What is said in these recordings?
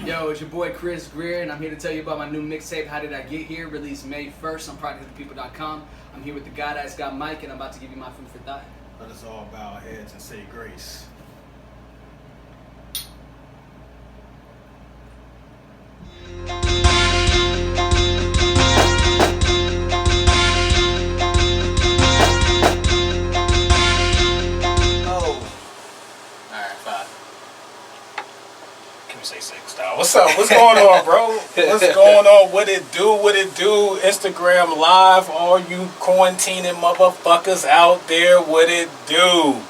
Yo, it's your boy Kris Greer, and I'm here to tell you about my new mixtape, How Did I Get Here, released May 1st on ProjectThePeople.com. I'm here with the guy that's got Mike, and I'm about to give you my food for thought. Let us all bow our heads and say grace. Say 6 now. What's up? What's going on, bro? What's going on? What it do? What it do? Instagram Live, all you quarantining motherfuckers out there, what it do?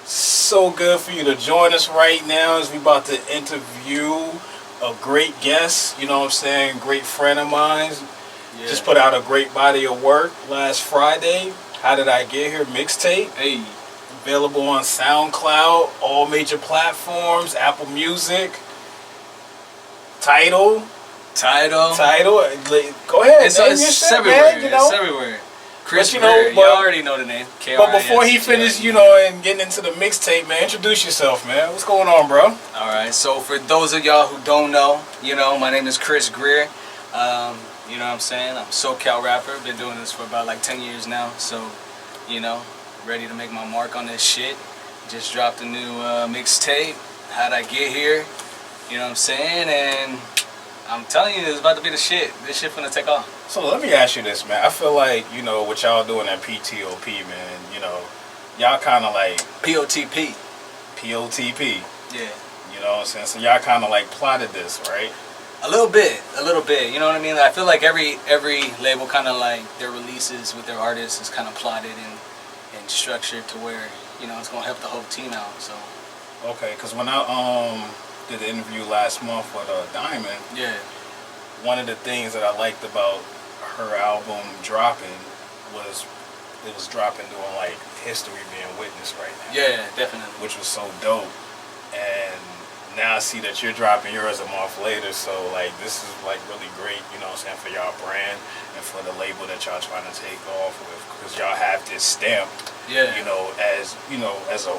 So good for you to join us right now as we about to interview a great guest, you know what I'm saying, great friend of mine. Yeah. Just put out a great body of work last Friday. How Did I Get Here mixtape? Hey. Available on SoundCloud, all major platforms, Apple Music. Title. Go ahead. It's everywhere. It's everywhere. Kris Greer. You already know the name. But before he finished, and getting into the mixtape, man, introduce yourself, man. What's going on, bro? All right. So for those of y'all who don't know, my name is Kris Greer. You know what I'm saying? I'm a SoCal rapper. Been doing this for about like 10 years now. So, ready to make my mark on this shit. Just dropped a new mixtape. How'd I Get Here? You know what I'm saying? And I'm telling you, it's about to be the shit. This shit finna take off. So let me ask you this, man. I feel like, what y'all doing at PTOP, man, y'all kind of like... POTP. POTP. Yeah. You know what I'm saying? So y'all kind of like plotted this, right? A little bit. You know what I mean? I feel like every label kind of like their releases with their artists is kind of plotted and structured to where, it's going to help the whole team out, so... Okay, because when I, did the interview last month with Diamond. Yeah. One of the things that I liked about her album dropping was it was dropping during like history being witnessed right now. Yeah, definitely. Which was so dope. And now I see that you're dropping yours a month later, so like this is like really great, for y'all brand and for the label that y'all trying to take off with, because y'all have this stamp. Yeah. As a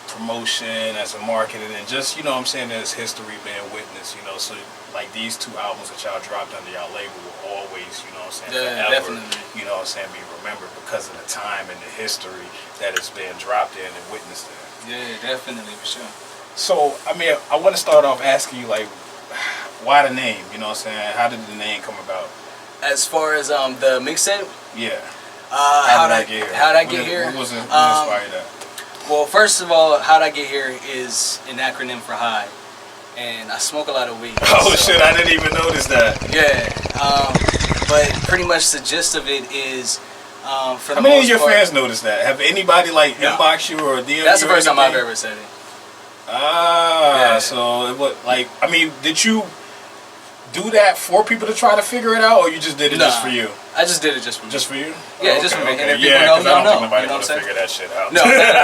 promotion, as a marketing, and just as history being witnessed, so like these two albums that y'all dropped under y'all label will always yeah, forever definitely. be remembered because of the time and the history that it's been dropped in and witnessed in. Yeah, definitely, for sure. So I want to start off asking you, like, why the name? How did the name come about? As far as the mixtape? Yeah. How'd I Get Here? What inspired that? Well, first of all, How'd I Get Here is an acronym for high, and I smoke a lot of weed. Oh shit, I didn't even notice that. Yeah, but pretty much the gist of it is, for the most part... How many of your fans noticed that? Have anybody inbox you or DM you? That's the first time I've ever said it. Yeah. So did you do that for people to try to figure it out, or you just did it just for you? I just did it just for me. Just for you? Yeah, just for me. Okay. And if people know, I don't think nobody you know would figure that shit out. No, not at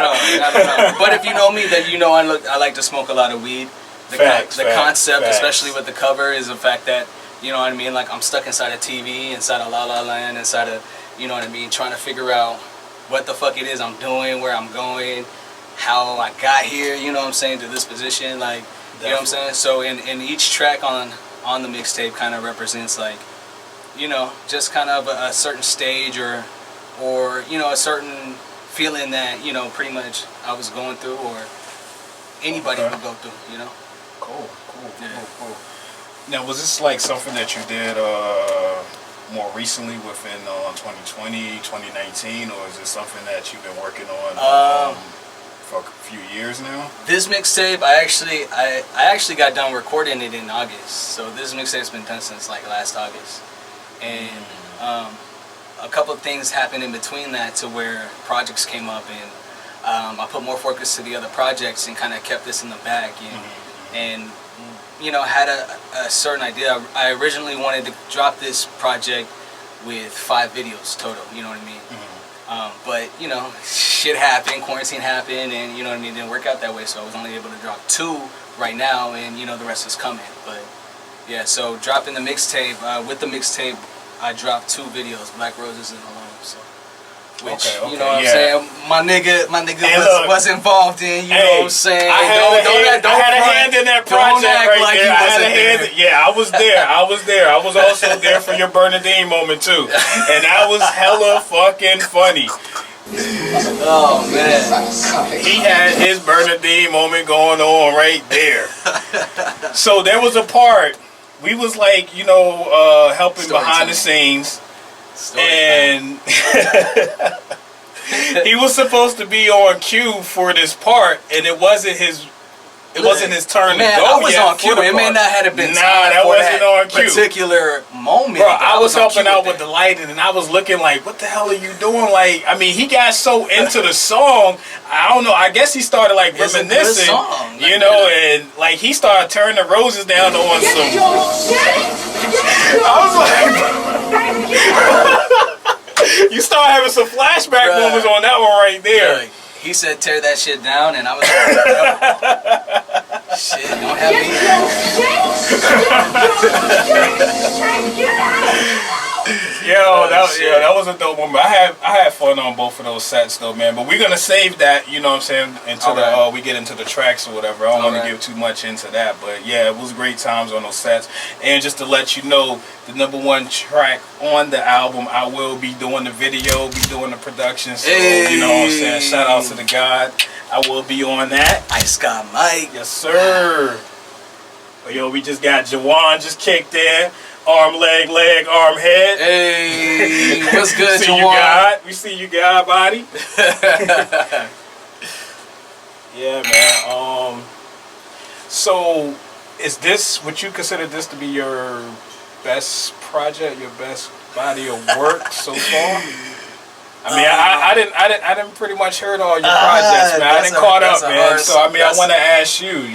all. But if you know me, then I like to smoke a lot of weed. The concept, especially with the cover, is the fact that, like I'm stuck inside a TV, inside a La La Land, inside a, trying to figure out what the fuck it is I'm doing, where I'm going, how I got here, to this position, like, Definitely. You know what I'm saying? So in each track on the mixtape kind of represents like, just kind of a certain stage or a certain feeling that, pretty much I was going through or anybody would go through, Cool. Yeah. Cool. Now, was this like something that you did more recently within 2020, 2019, or is this something that you've been working on for a few years now? This mixtape, I actually got done recording it in August. So this mixtape's been done since like last August. And a couple of things happened in between that to where projects came up, and I put more focus to the other projects and kind of kept this in the back. And had a certain idea. I originally wanted to drop this project with 5 videos total, you know what I mean? But, shit happened, quarantine happened, and, it didn't work out that way, so I was only able to drop 2 right now, and, the rest is coming. But, yeah, so dropping the mixtape, with the mixtape, I dropped 2 videos, Black Roses and Alone, so. Which, okay, you know what I'm saying, my nigga was involved in, you know what I'm saying? I had a hand in that project right there. I had a Yeah, I was there. I was also there for your Bernadine moment too, and that was hella fucking funny. Oh man, he had his Bernadine moment going on right there. So there was a part we was like, helping Story behind time. the scenes, Story and he was supposed to be on cue for this part, and it wasn't his. It wasn't his turn to go. I was yet on cue. for the It may part. not have been that for wasn't that on cue. particular moment. Bro, I was on helping cue out with the lighting, and I was looking like, what the hell are you doing? Like, I mean, he got so into the song. I don't know. I guess he started like It's a good reminiscing, song. and like he started turning the roses down on some. I was like, you start having some flashback moments on that one right there. Like, he said, "Tear that shit down," and I was like, "Shit, don't have me." That was a dope moment. I had fun on both of those sets though, man. But we're gonna save that, you know what I'm saying, until we get into the tracks or whatever. I don't want to give too much into that, but yeah, it was great times on those sets. And just to let you know, the #1 track on the album, I will be doing the video, be doing the production. So you know what I'm saying. Shout out to the God. I will be on that. ICEGOD MIke. Yes, sir. Yo, we just got Jawan just kicked in. Arm, leg, arm, head. Hey, what's good, see Jawan? You, God. We see you, God, body. Yeah, man. So, would you consider this to be your best project, your best body of work so far? I mean, I didn't pretty much heard all your projects, man. I didn't caught up, man. So, I mean, I want to ask you,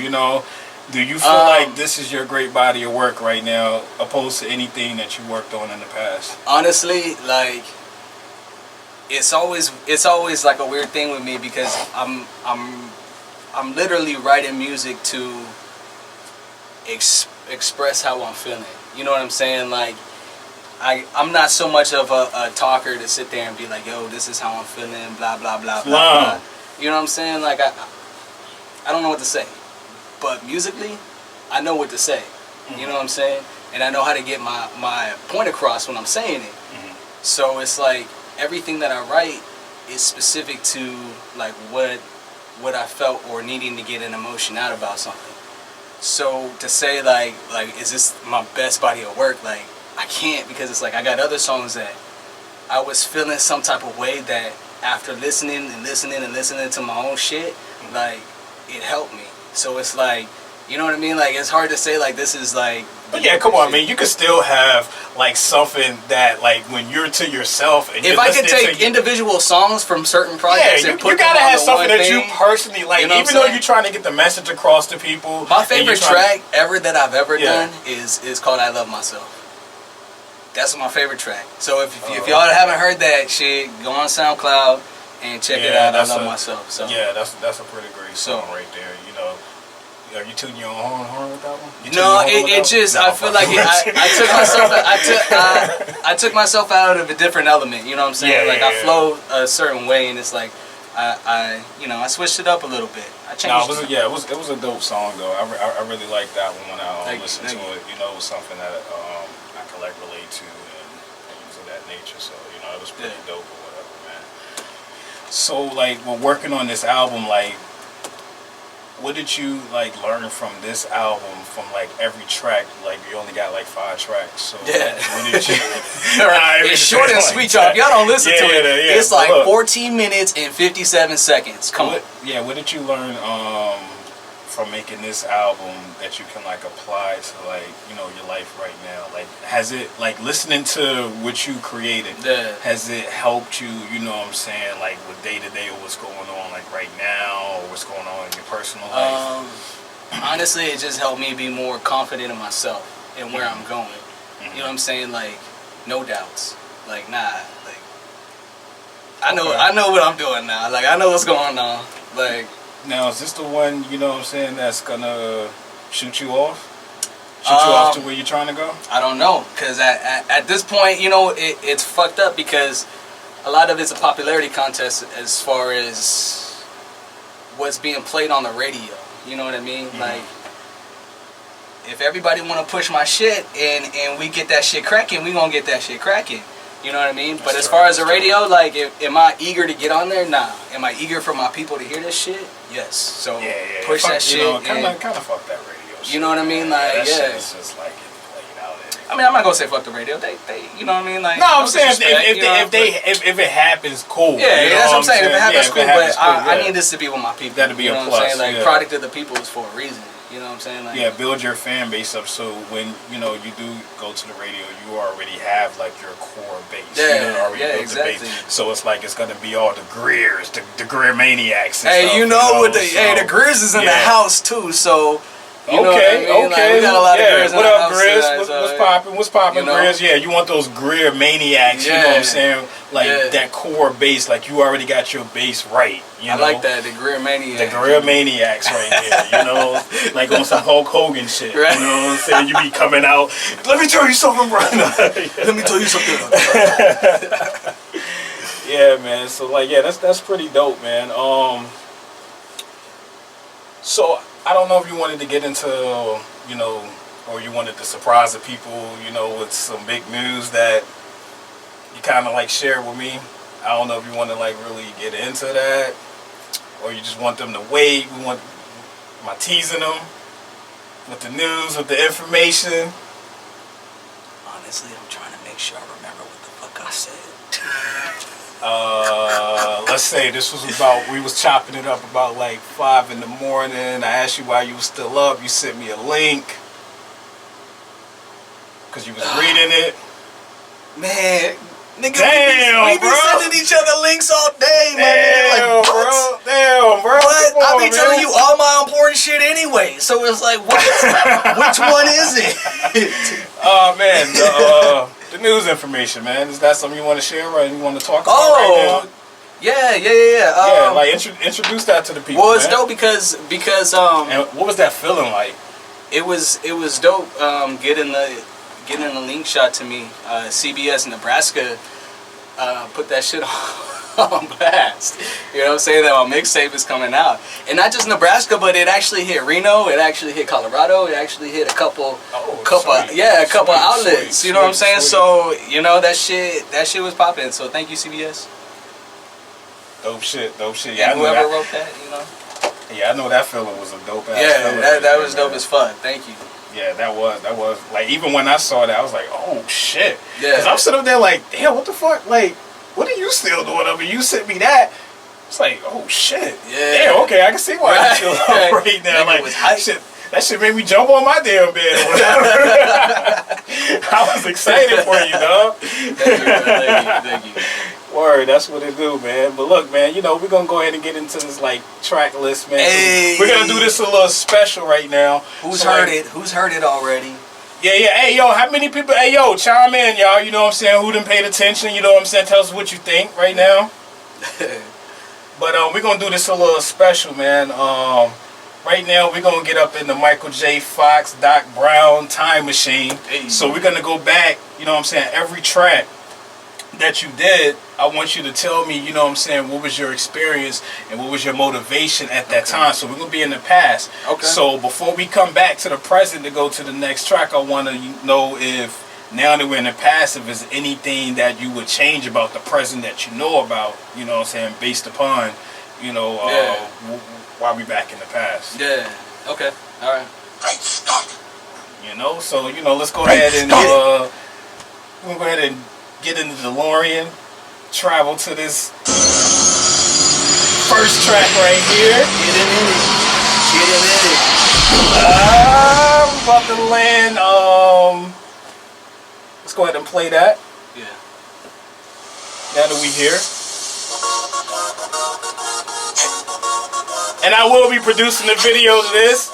do you feel like this is your great body of work right now, opposed to anything that you worked on in the past? Honestly, like, it's always like a weird thing with me because I'm literally writing music to express how I'm feeling. You know what I'm saying? Like, I'm not so much of a talker to sit there and be like, yo, this is how I'm feeling, blah blah blah blah blah. You know what I'm saying? Like, I don't know what to say. But musically, I know what to say. You know what I'm saying? And I know how to get my point across when I'm saying it. So it's like everything that I write is specific to like what I felt or needing to get an emotion out about something. So to say like is this my best body of work? Like, I can't, because it's like I got other songs that I was feeling some type of way that after listening to my own shit, like, it helped me. So it's like, you know what I mean? Like, it's hard to say like this is like. But yeah, come on, man. You could still have like something that like when you're to yourself and if I could take individual songs from certain projects, you put gotta them have on something that thing, you personally like. you know even though you're trying to get the message across to people. My favorite track ever that I've ever done is called "I Love Myself." That's my favorite track. So if y'all haven't heard that shit, go on SoundCloud and check it out. I Love Myself. So yeah, that's a pretty great song right there. Are you tooting your own horn with that one? No, it just, I feel like I took myself out of a different element. You know what I'm saying? I flow a certain way, and it's like I switched it up a little bit. I changed. It was a dope song though. I really liked that one when I listened to it. It was something that I could like relate to and things of that nature. So it was pretty dope or whatever, man. So like, we're working on this album, like. What did you like learn from this album? From like every track, like you only got like 5 tracks. So what did you? It's short and sweet, y'all. Y'all don't listen to it. It's like 14 minutes and 57 seconds. Come on. Yeah, what did you learn from making this album that you can like apply to like your life right now? Like, has it like listening to what you created? Has it helped you? You know what I'm saying? Like with day to day, what's going on like right now, or what's going on in your personal life? Honestly, it just helped me be more confident in myself and where I'm going. You know what I'm saying? Like, no doubts. Like, nah. Like, I know what I'm doing now. Like, I know what's going on. Like. Now, is this the one, that's gonna shoot you off? Shoot you off to where you're trying to go? I don't know, because at this point, it's fucked up because a lot of it's a popularity contest as far as what's being played on the radio. You know what I mean? Like, if everybody want to push my shit and we get that shit cracking, we gonna get that shit cracking. You know what I mean? But as far as the radio, like, am I eager to get on there? Nah. Am I eager for my people to hear this shit? Yes. So push that shit. Kind of fuck that radio shit. You know what I mean? Like, that shit is just like played out. I mean, I'm not gonna say fuck the radio. They, you know what I mean? Like, no, I'm saying if it happens, cool. Yeah, that's what I'm saying. If it happens, cool. But I need this to be with my people. That'd be a plus. What I'm saying? Like, product of the people is for a reason. You know what I'm saying? Like, yeah, build your fan base up so when you do go to the radio, you already have like your core base. Yeah, exactly. The base. So it's like it's gonna be all the Greers, the Greer maniacs. And hey, stuff, you know what the Greers is in the house too. So. You know okay. Like, we got a lot of Greers in what the up, house. Grizz? What's poppin', Grizz? Yeah, you want those Greer maniacs, yeah. You know what I'm saying? Like that core base, like you already got your base right. I like that, the Greer maniacs. The Greer maniacs right there, you know? Like on some Hulk Hogan shit, right. You know what I'm saying? You be coming out, let me tell you something, bro. Let me tell you something. Yeah, man. So like, yeah, that's pretty dope, man. So I don't know if you wanted to get into, or you wanted to surprise the people, with some big news that you kind of like share with me. I don't know if you want to like really get into that, or you just want them to wait. Am I teasing them with the news, with the information? Honestly, I'm trying to make sure I remember what the fuck I said. Let's say this was we was chopping it up about like 5 in the morning. I asked you why you was still up. You sent me a link because you was reading it. Man, nigga, we be sending each other links all day, man. Like, what? Damn, bro. What? I be telling you all my important shit anyway. So it's like, what? Which one is it? Oh, man. The news information, man. Is that something you want to share or you want to talk about right now? Yeah. Yeah, like introduce that to the people. Well, it's dope because and what was that feeling like? It was dope. Getting the link shot to me. CBS Nebraska put that shit on blast. You know what I'm saying? That my mixtape is coming out, and not just Nebraska, but it actually hit Reno. It actually hit Colorado. It actually hit a couple outlets. Sweet, you know what I'm saying? So that shit was popping. So thank you, CBS. Dope shit. Yeah, and whoever wrote that, Yeah, I know that feeling was a dope ass. Yeah, that was dope as fuck. Thank you. Yeah, that was like, even when I saw that, I was like, oh shit. Yeah. Because I'm sitting up there like, damn, what the fuck? Like, what are you still doing up? And you sent me that. It's like, oh shit. Yeah. Damn, okay, I can see why you're still up right now. Like, that shit made me jump on my damn bed or whatever. I was excited for you, dog. Thank you. Word, that's what it do, man. But look, man, we're going to go ahead and get into this, like, track list, man. Hey. So we're going to do this a little special right now. Who's heard it already? Yeah. Hey, yo, how many people? Hey, yo, chime in, y'all. You know what I'm saying? Who done paid attention? You know what I'm saying? Tell us what you think right now. But we're going to do this a little special, man. Right now, we're going to get up in the Michael J. Fox, Doc Brown time machine. Hey. So we're going to go back, you know what I'm saying, every track that you did, I want you to tell me, you know what I'm saying, what was your experience and what was your motivation at that time. So we're going to be in the past. Okay. So before we come back to the present to go to the next track, I want to know if, now that we're in the past, if there's anything that you would change about the present that you know about, you know what I'm saying, based upon, why we back in the past. Yeah. Okay. All right. So, let's go ahead and, we're going to go ahead and get in the DeLorean, travel to this first track right here. Get in it. We're about to land. Let's go ahead and play that. Yeah. Now that we here. And I will be producing the video to this.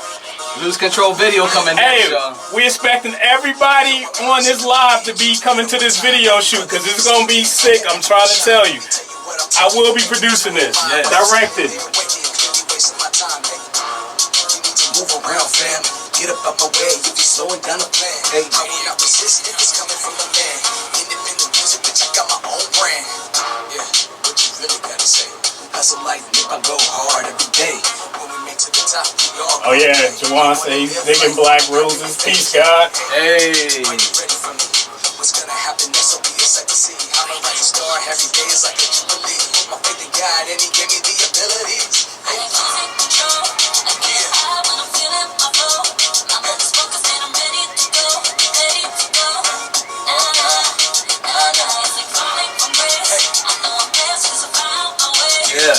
Lose Control video coming next, y'all. We expecting everybody on this live to be coming to this video shoot because it's going to be sick, I'm trying to tell you. I will be producing this. Yes. Directed. Move around, fam. Get up my way if you're slowing down the plan. Hey, I will not resist if it's coming from a man. Independent music, bitch, I got my own brand. Yeah, what you really gotta say? Hustle like Nip, I go hard every day. When we make to the top. Oh yeah, Jawan say he's digging black roses. Peace, God. Hey. Are you ready for me? What's gonna happen next will be a sight to see. I'm a rising star, every day is like a jubilee. My faith in God and He gave me the abilities. Hey. Yeah.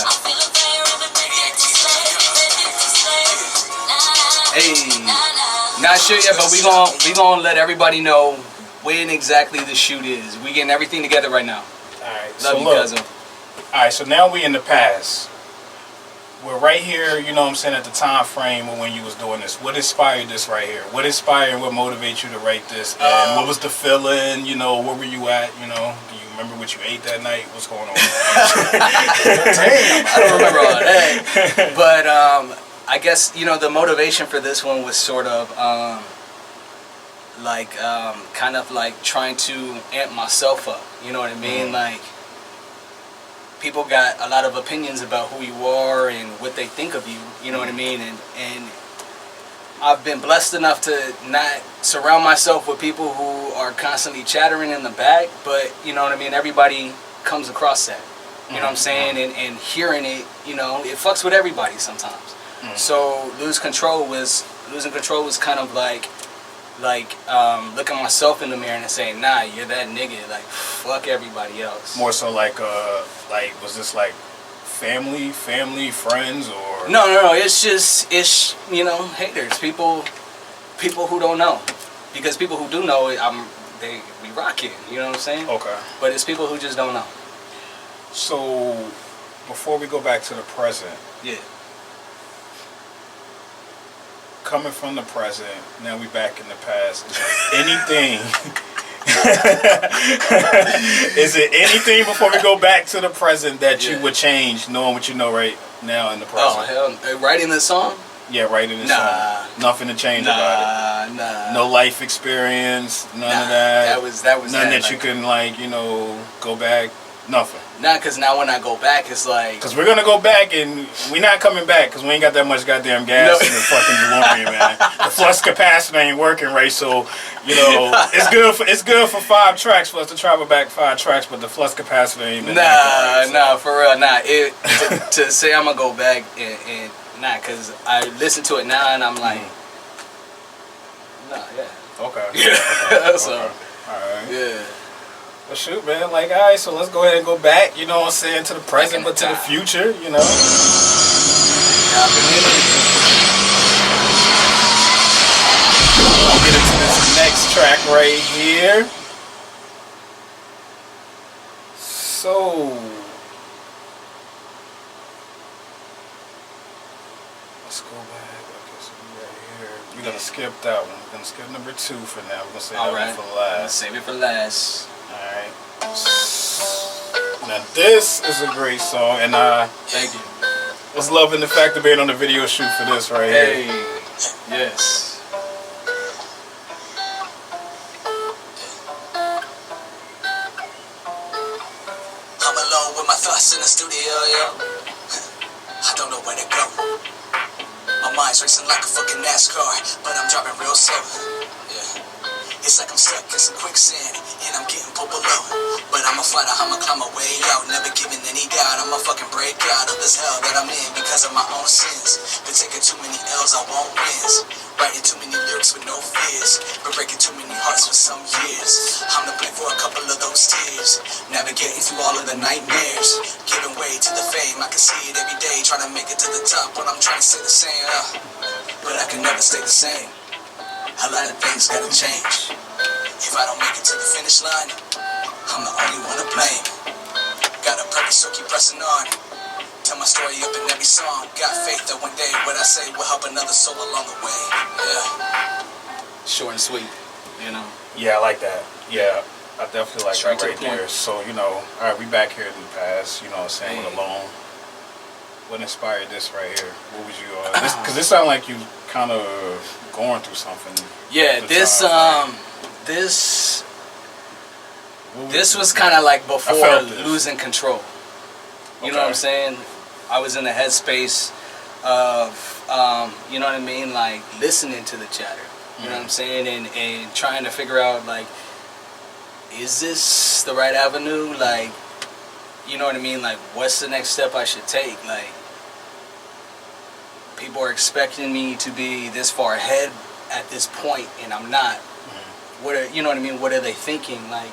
Hey. Not sure yet, but we gonna let everybody know when exactly the shoot is. We getting everything together right now. Alright, Love so you, look. cousin. Alright, so now we in the past. We're right here, you know what I'm saying, at the time frame of when you was doing this. What inspired this right here? What inspired and what motivated you to write this? And what was the feeling? You know, where were you at? You know, do you remember what you ate that night? What's going on? Damn, I don't remember all that. But I guess, you know, the motivation for this one was sort of kind of like trying to amp myself up. You know what I mean? Like, people got a lot of opinions about who you are and what they think of you. You know what I mean? And I've been blessed enough to not surround myself with people who are constantly chattering in the back. But, you know what I mean? Everybody comes across that. You know what I'm saying? And hearing it, you know, it fucks with everybody sometimes. So losing control was kind of like looking myself in the mirror and saying, nah, you're that nigga, like, fuck everybody else. More so like was this like family, friends, or? No, it's you know, haters, people who don't know. Because people who do know, we rock it, you know what I'm saying? Okay. But it's people who just don't know. So, before we go back to the present. Yeah. Coming from the present, now we back in the past. Is there anything? Is it anything before we go back to the present that you would change, knowing what you know right now in the present? Oh hell, writing this song? Yeah, writing this song. Nothing to change about it. Nah. No life experience, none of that. That was nothing that like, you can, like, you know, go back. Nothing. Nah, because now when I go back, it's like... Because we're going to go back, and we're not coming back because we ain't got that much goddamn gas in the fucking DeLorean, man. The flux capacitor ain't working right, so, you know, it's good for 5 tracks for us to travel back 5 tracks, but the flux capacitor ain't been Nah, for real, nah. To say I'm going to go back, and nah, because I listen to it now, and I'm like... Nah, yeah. Okay. Yeah. So, okay. All right. Yeah. Well, shoot, man. Like, all right, so let's go ahead and go back, you know what I'm saying, to the present, but to the future, you know. I'll get into this next track right here. So, let's go back. Okay, so we right here. We're going to skip that one. We're going to skip number 2 for now. We're going to save that one for last. Save it for last. Alright. Now this is a great song, and thank you. was loving the fact of being on the video shoot for this right here. Hey, yes. I'm alone with my thoughts in the studio, yo. I don't know where to go. My mind's racing like a fucking NASCAR, but I'm driving real slow. Yeah. It's like I'm stuck in some quicksand, and I'm getting pulled below. But I'm a fighter, I'ma climb my way out, never giving any doubt. I'ma fucking break out of this hell that I'm in because of my own sins. Been taking too many L's, I won't wins. Writing too many lyrics with no fears. Been breaking too many hearts for some years. I'm to blame for a couple of those tears. Navigating through all of the nightmares. Giving way to the fame, I can see it every day. Trying to make it to the top when I'm trying to stay the same. But I can never stay the same. A lot of things gotta change. If I don't make it to the finish line, I'm the only one to blame. Got a purpose, so keep pressing on. Tell my story up in every song. Got faith that one day what I say will help another soul along the way. Yeah. Short and sweet, you know. Yeah, I like that. Yeah, I definitely like Straight that to right the point. there. So, you know, all right, we back here in the past, you know what I'm saying, with Alone. What inspired this right here? What was you, because this sounded like you kind of going through something. Yeah, this was kind of like before losing control. You know what I'm saying? I was in a headspace of you know what I mean, like listening to the chatter. You know what I'm saying, and trying to figure out like, is this the right avenue? Like, you know what I mean? Like, what's the next step I should take? Like, people are expecting me to be this far ahead at this point, and I'm not. What are, you know what I mean? What are they thinking? Like,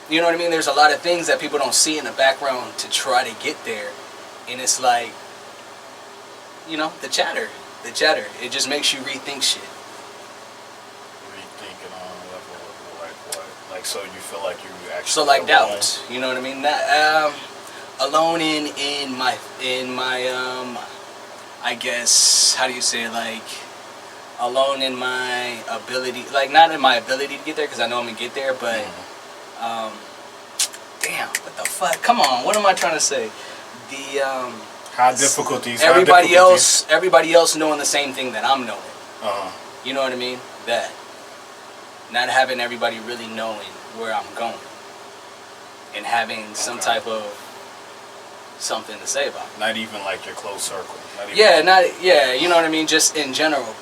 you know what I mean? There's a lot of things that people don't see in the background to try to get there, and it's like, you know, the chatter. It just makes you rethink shit. Rethinking on a level of like what? Like, so you feel like you actually. So like doubt. You know what I mean? That, alone in my I guess, how do you say it? Like, alone in my ability, like not in my ability to get there, because I know I'm gonna get there, but damn, what the fuck? Come on, what am I trying to say? The high difficulties. Everybody else knowing the same thing that I'm knowing. You know what I mean? That not having everybody really knowing where I'm going, and having some type of something to say about it. Not even like your close circle. You know what I mean? Just in general,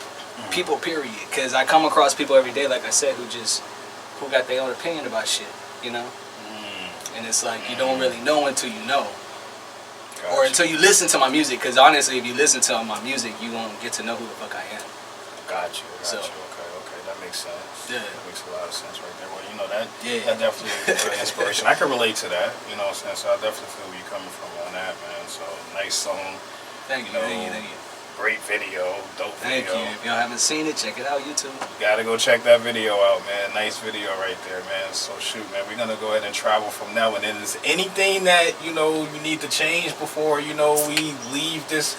people, period. Because I come across people every day, like I said, who got their own opinion about shit, you know? And it's like, you don't really know until you know. Gotcha. Or until you listen to my music, because honestly, if you listen to my music, you won't get to know who the fuck I am. Got you. So, okay, that makes sense. Yeah. That makes a lot of sense right there. Well, you know, that definitely is an inspiration. I can relate to that, you know what I'm saying? So I definitely feel where you're coming from on that, man. So, nice song. Thank you. Great video, dope Thank video. you. If y'all haven't seen it, check it out, YouTube. You gotta go check that video out, man. Nice video right there, man. So shoot, man, we're gonna go ahead and travel from now. And then is anything that, you know, you need to change before, you know, we leave this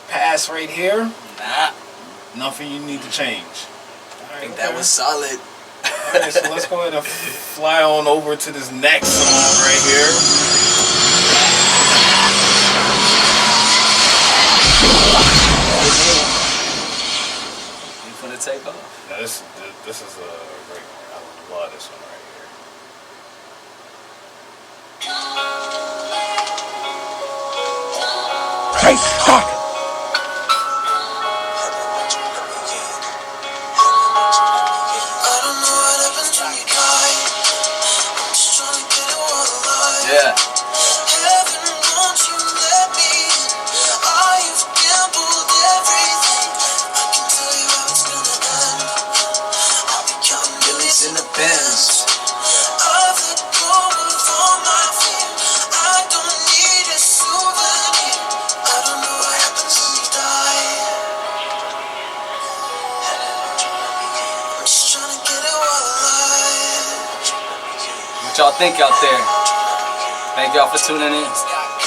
pass right here? Nah. Nothing you need to change. I think that was solid. Alright, so let's go ahead and fly on over to this next song right here. You finna take off. Now this is a great one. I love this one right here. Hey, stop! Yeah. In the Benz. What y'all think out there? Thank y'all for tuning in.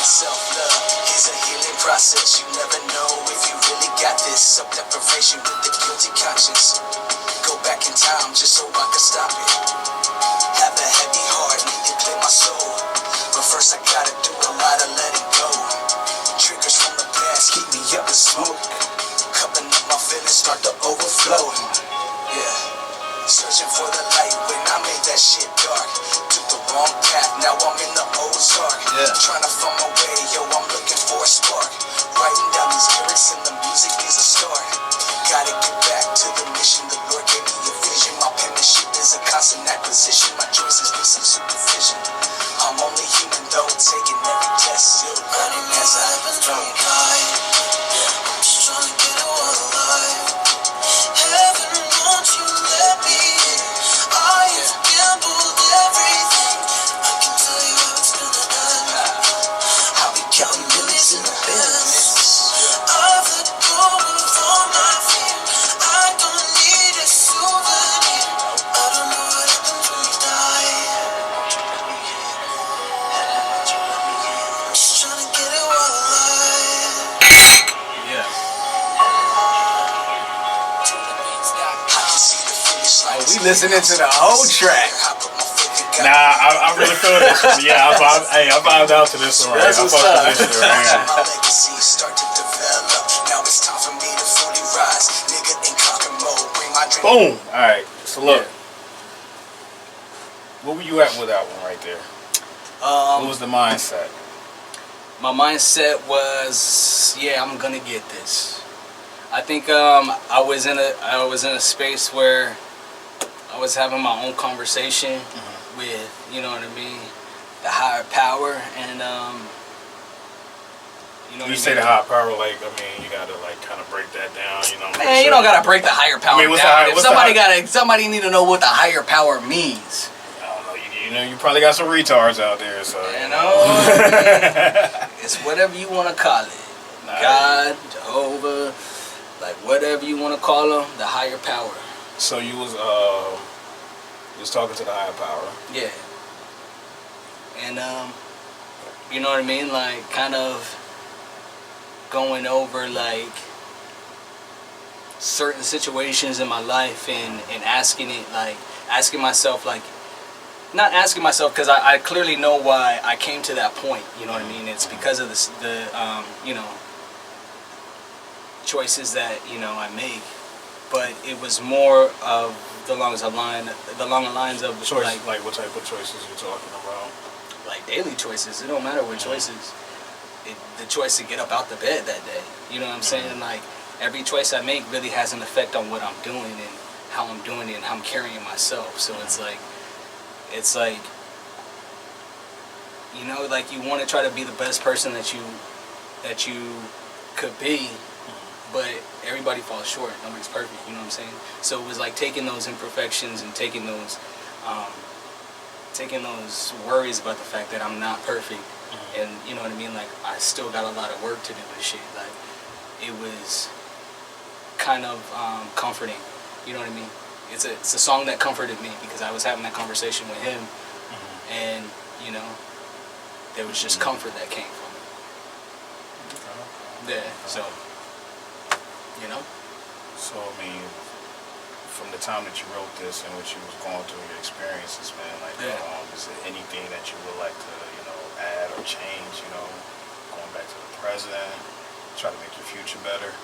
Self-love is a healing process. You never know if you really got this. Self-deprivation with the guilty conscience. Go back in time just so I can stop it. Have a heavy heart, need to clear my soul. But first I gotta do a lot of letting go. Triggers from the past keep me up in smoke. Cupping up my feelings start to overflow. Yeah. Searching for the light when I made that shit dark. Took the wrong path, now I'm in the Ozark. Trying to find my way, yo, I'm looking for a spark. Writing down these lyrics and the music is a start. Gotta get back to the mission, the Lord gave me a vision. My penmanship is a constant acquisition. My choices need some supervision. I'm only human though, taking every test, still learning as I go. I'm just trying to get alive. Heaven, won't you let me in? I have gambled everything. I can tell you how it's gonna end. I'll be counting millions in the Benz. I've let go of all my fear. I don't need a souvenir. I don't know what happens when you die. I'm just trying to get it while alive. Yeah. Oh, we listening to the whole track. Nah, I really feel this one. Yeah, I vibed out to this one right That's here. what's up. I fucked with this shit right here. My legacy start to develop. Now it's time for me to fully rise. Nigga in conquer mode. Bring my dream. Boom. All right. So look, what were you at with that one right there? What was the mindset? my mindset was, yeah, I'm gonna get this. I think I was in a space where I was having my own conversation with, you know what I mean, the higher power, and you know. You say the higher power, like, I mean, you gotta like kind of break that down, you know. Man, you don't gotta break the higher power down. Somebody need to know what the higher power means. I don't know. You know, you probably got some retards out there, so you know. It's whatever you want to call it. God, Jehovah, like whatever you want to call them, the higher power. So you was talking to the higher power. Yeah. And you know what I mean? Like kind of going over like certain situations in my life and asking myself, like, not asking myself, because I clearly know why I came to that point, you know what I mean? It's because of the you know, choices that, you know, I make, but it was more of along the lines of choices, like what type of choices you're talking about? Like daily choices. It don't matter what choices. The choice to get up out the bed that day. You know what I'm saying? Like every choice I make really has an effect on what I'm doing and how I'm doing it and how I'm carrying myself. So it's like, you know, like you want to try to be the best person that you could be, but everybody falls short. Nobody's perfect. You know what I'm saying? So it was like taking those imperfections and taking those worries about the fact that I'm not perfect. And you know what I mean? Like I still got a lot of work to do and shit. Like it was kind of comforting. You know what I mean? It's a song that comforted me because I was having that conversation with him, and you know, there was just comfort that came from it. Yeah. So you know. So I mean, from the time that you wrote this and what you was going through, your experiences, man, like, is there anything that you would like to, you know, add or change, you know, going back to the present, try to make your future better?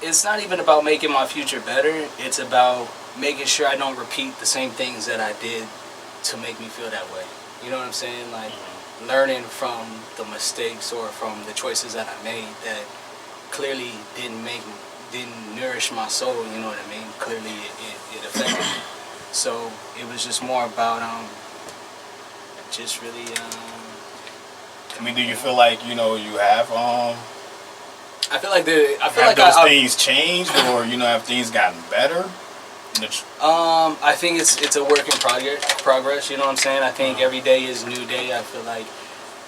It's not even about making my future better. It's about making sure I don't repeat the same things that I did to make me feel that way. You know what I'm saying? Like learning from the mistakes or from the choices that I made that clearly didn't nourish my soul, you know what I mean? Clearly it affected me. So it was just more about just really I mean, do you feel like, you know, you have I feel like things changed, or, you know, have things gotten better? I think it's a work in progress, you know what I'm saying? I think every day is a new day. I feel like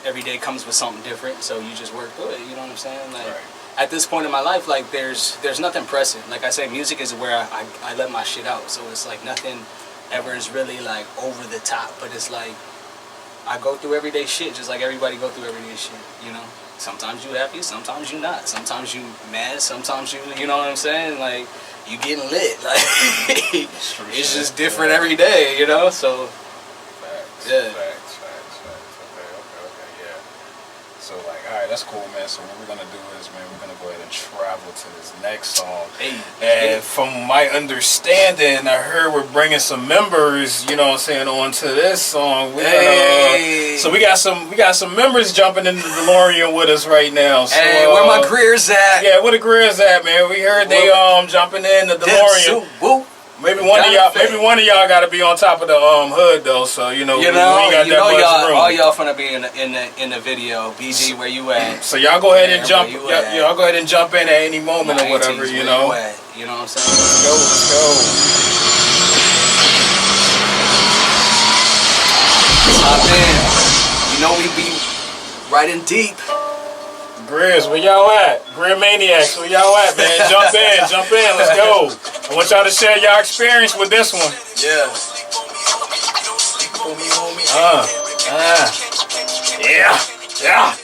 every day comes with something different, so you just work through it, you know what I'm saying? Like at this point in my life, like there's nothing pressing. Like I say, music is where I let my shit out, so it's like nothing ever is really like over the top, but it's like I go through everyday shit just like everybody go through everyday shit, you know? Sometimes you happy, sometimes you not. Sometimes you mad, sometimes you know what I'm saying? Like, you getting lit. Like, it's just different every day, you know? So, Facts. yeah. Facts. Okay, yeah. So, like, all right, that's cool, man. So what we're going to do is, man, we're going to go ahead and travel to this next song. And from my understanding, I heard we're bringing some members, you know what I'm saying, onto this song. So we got some members jumping into the DeLorean with us right now. So, hey, where my Greers at? Yeah, where the Greers at, man? We heard they jumping in the DeLorean. Maybe one of y'all got to be on top of the hood though, so you know we ain't got that much room. All y'all finna be in the video. BG, where you at? So y'all go ahead and jump. Y'all go ahead and jump in at any moment or whatever, you know. You know what I'm saying? Let's go. Let's hop in. You know we be riding deep. Greers, where y'all at? Greer Maniacs, where y'all at, man? Jump in, let's go. I want y'all to share y'all experience with this one. Yeah. Yeah.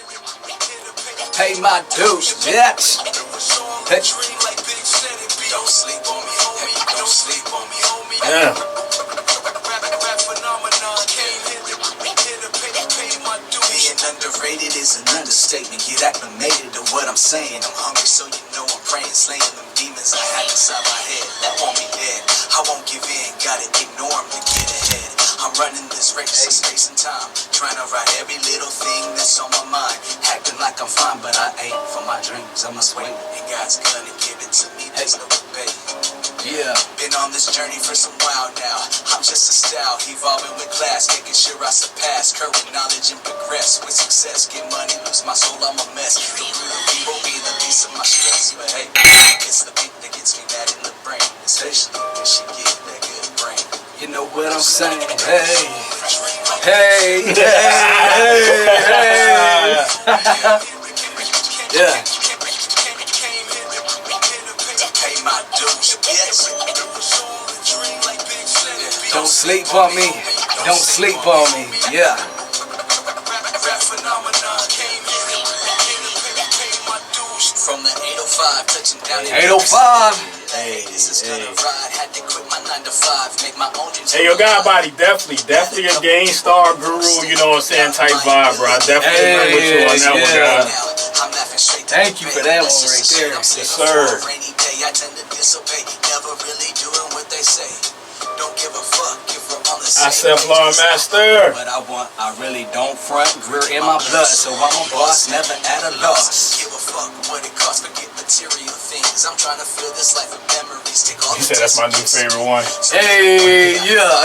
Pay my dues, bitch. Hey. Yeah. Underrated is an understatement. Get acclimated to what I'm saying. I'm hungry, so you know I'm praying, slaying them demons I had inside my head that want me dead. I won't give in, gotta ignore them to get ahead. I'm running this race of space and time, trying to write every little thing that's on my mind, acting like I'm fine, but I ain't. For my dreams I must wait, and God's gonna give it to me. There's no debate. Yeah. Been on this journey for some while now. I'm just a style, evolving with class, making sure I surpass current knowledge and progress with success. Get money, lose my soul, I'm a mess. The real me will be the least of my stress. But hey, it's the beat that gets me mad in the brain, especially when she get that good brain. You know what I'm saying? Hey, hey, hey, hey. Yeah. Don't sleep on me. Don't sleep on me. Yeah. From the 805 touching down in 805. Hey, this is gonna ride. Had to quit my 9 to 5, make my own dreams. Hey, yo, God Body, definitely a Game Star guru, you know what I'm saying, type vibe, bro. I definitely agree with you on that one, God. Thank you for that one right there. Yes, sir. Rainy day, I tend to disobey, never really doing what they say. Don't give a fuck if we're on the same I said, Law Master. But I really don't front. Greer in my blood, so I'm a boss, never at a loss. Give a fuck what it costs, forget material things. I'm trying to fill this life with memories. Take all You said that's my new favorite one. Hey, yeah.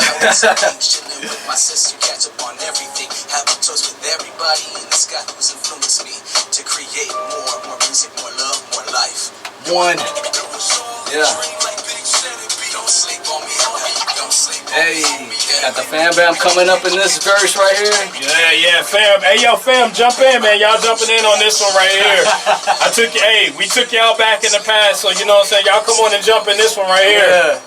Chilling with my sister, catch up on everything. Have a toast with everybody in the sky who's influenced me to create more music, more love, more life. One. Yeah. Don't sleep on me. Don't sleep on Hey, me. got the fan bam coming up in this verse right here. Yeah, fam. Hey, yo, fam, jump in, man. Y'all jumping in on this one right here. We took y'all back in the past, so you know what I'm saying? Y'all come on and jump in this one right here. Yeah.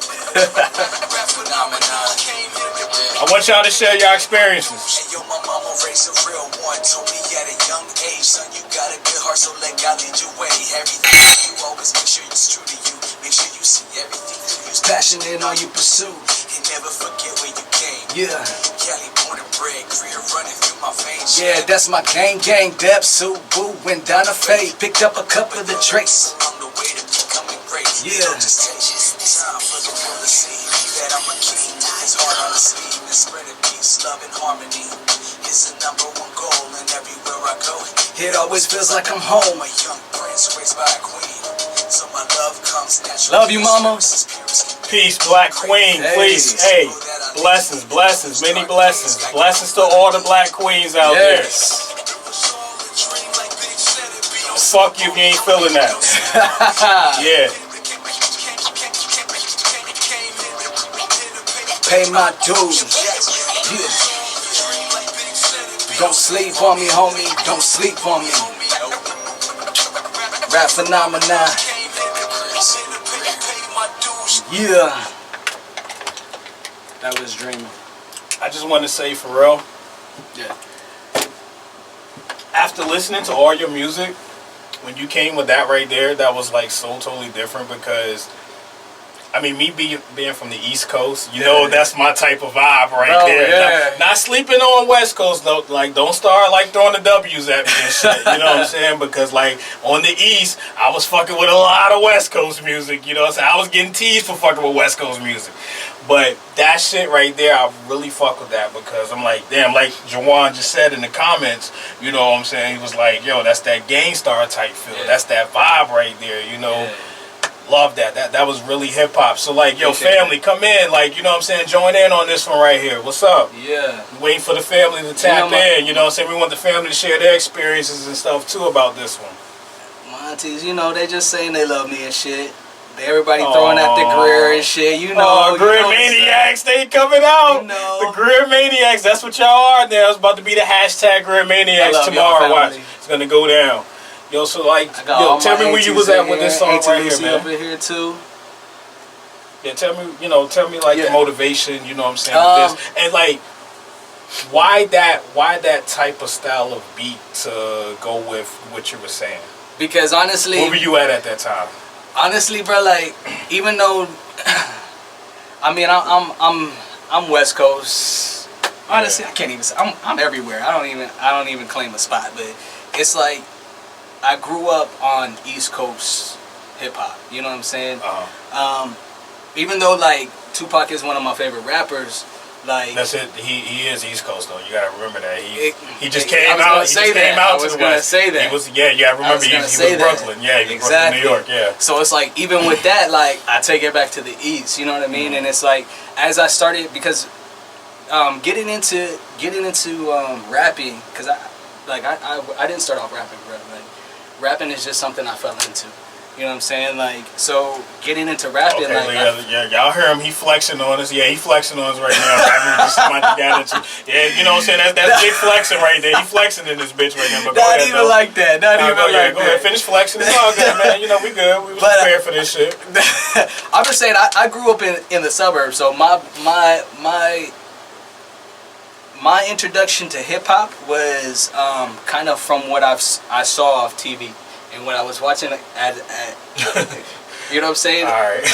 I want y'all to share your experiences. Hey, yo, my mama raised a real one. Told me at a young age, son, you got a good heart, so let God lead your way. Everything you always make sure it's true to you. Make sure you see everything through your Passion in all you pursue. and never forget where you came. Yeah. Cali born and bred, Greer running through my veins. Yeah, that's my gang depth. So boo, went down a fade. Picked up a couple of the traits. Along the way to becoming great. Yeah. So just take time for the world to see that I'm a king. His heart on the sleeve and spreading peace, love and harmony is the #1 goal. And everywhere I go, It always feels like I'm home. a young prince raised by a queen. So my love comes naturally. Love you, mama. Peace, Black Queen, Hey. please. Hey, blessings, many blessings. Blessings to all the Black Queens out Yes. there. Fuck you if you ain't feeling that. Yeah. Pay my dues. Yeah. Don't sleep on me, homie. Don't sleep on me. Rap phenomenon. Yeah. That was dreaming. I just want to say for real, Yeah. after listening to all your music, when you came with that right there, that was like so totally different because, I mean, me being from the East Coast, you know, that's my type of vibe right there. Yeah. Not sleeping on West Coast though, like don't start like throwing the W's at me and shit, you know what I'm saying? Because like on the East, I was fucking with a lot of West Coast music, you know what I'm saying? I was getting teased for fucking with West Coast music. But that shit right there, I really fuck with that because I'm like, damn, like Jawan just said in the comments, you know what I'm saying? He was like, yo, that's that Gang Star type feel. Yeah. That's that vibe right there, you know? Yeah. Love that. That was really hip hop. So like, yo, family, come in, like, you know what I'm saying? Join in on this one right here. What's up? Yeah. Waiting for the family to tap in, you know what I'm saying? We want the family to share their experiences and stuff too about this one. My aunties, you know, they just saying they love me and shit. Everybody throwing out the Greer and shit, you know. Greer Maniacs, they coming out. You know. The Greer Maniacs, that's what y'all are now. It's about to be the hashtag Greer Maniacs tomorrow. Watch. It's gonna go down. Yo, so like, yo, tell me where you was at with this song right here, man. Over here too. Yeah, tell me like the motivation, you know what I'm saying, with this. And like, why that type of style of beat to go with what you were saying? Because honestly, where were you at that time? Honestly, bro, like, even though, I mean, I'm West Coast. Honestly, I can't even say I'm everywhere. I don't even claim a spot, but it's like I grew up on East Coast hip hop. You know what I'm saying? Uh-huh. Even though like Tupac is one of my favorite rappers, Like that's it. He is East Coast though. You gotta remember that. He just I came was out. gonna He say just came that. out I to was the gonna West. say that. He was you gotta remember he was Brooklyn. Yeah, he was exactly. Brooklyn, New York. Yeah. So it's like even with that, like I take it back to the East. You know what I mean? And it's like as I started because getting into rapping because I didn't start off rapping, bro. Like rapping is just something I fell into. You know what I'm saying? Like, so getting into rapping, okay, like... yeah, y'all hear him. He flexing on us. Yeah, he flexing on us right now. Rapping just somebody got into. Yeah, you know what I'm saying? That's big flexing right there. He flexing in this bitch right now. But not even though. Like that. Not even go like ahead, that. Go ahead, finish flexing. It's all good, man. You know, we good. We was prepared for this shit. I'm just saying, I grew up in the suburbs, so my introduction to hip-hop was kind of from what I saw off TV. And when I was watching you know what I'm saying? All right.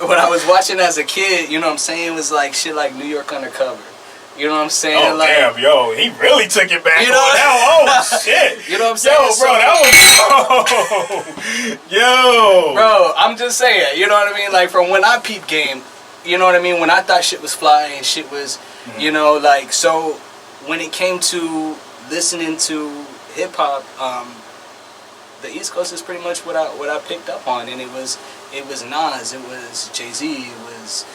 When I was watching as a kid, you know what I'm saying, it was like shit like New York Undercover. You know what I'm saying? Oh, like, damn, yo, he really took it back. You know, oh, shit. You know what I'm saying? Yo, bro, that was... Yo. Bro, I'm just saying, you know what I mean? Like, from when I peeped game, you know what I mean? When I thought shit was flying and shit was, you know, like, so when it came to listening to hip-hop, the East Coast is pretty much what I picked up on, and it was Nas, it was Jay-Z, it was,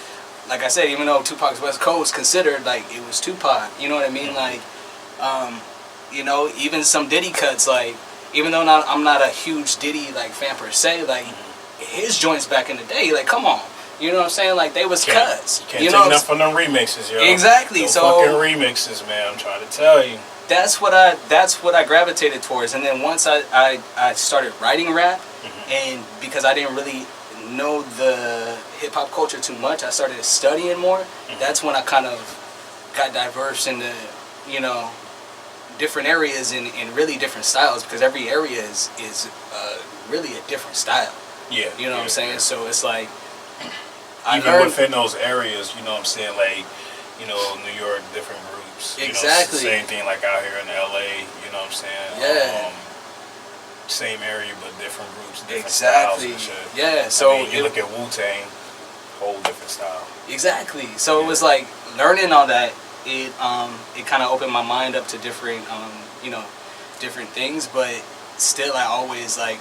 like I said, even though Tupac's West Coast considered, like, it was Tupac, you know what I mean? Like, you know, even some Diddy cuts, like, even though I'm not a huge Diddy, like, fan per se, like, his joints back in the day, like, come on. You know what I'm saying? Like, they was cuts. You can't take enough from them remixes, yo. Exactly. Those so fucking remixes, man, I'm trying to tell you. That's what I gravitated towards, and then once I started writing rap, and because I didn't really know the hip hop culture too much, I started studying more. That's when I kind of got diverse into, you know, different areas and really different styles, because every area is really a different style. Yeah. You know what I'm saying? Yeah. So it's like even within those areas, you know what I'm saying, like, you know, New York, different groups. Exactly. You know, same thing like out here in LA, you know what I'm saying? Yeah. Same area but different groups, different exactly. styles and shit. Yeah. So I mean, you look at Wu-Tang, whole different style. Exactly. So it was like learning all that, it kind of opened my mind up to different you know, different things, but still I always like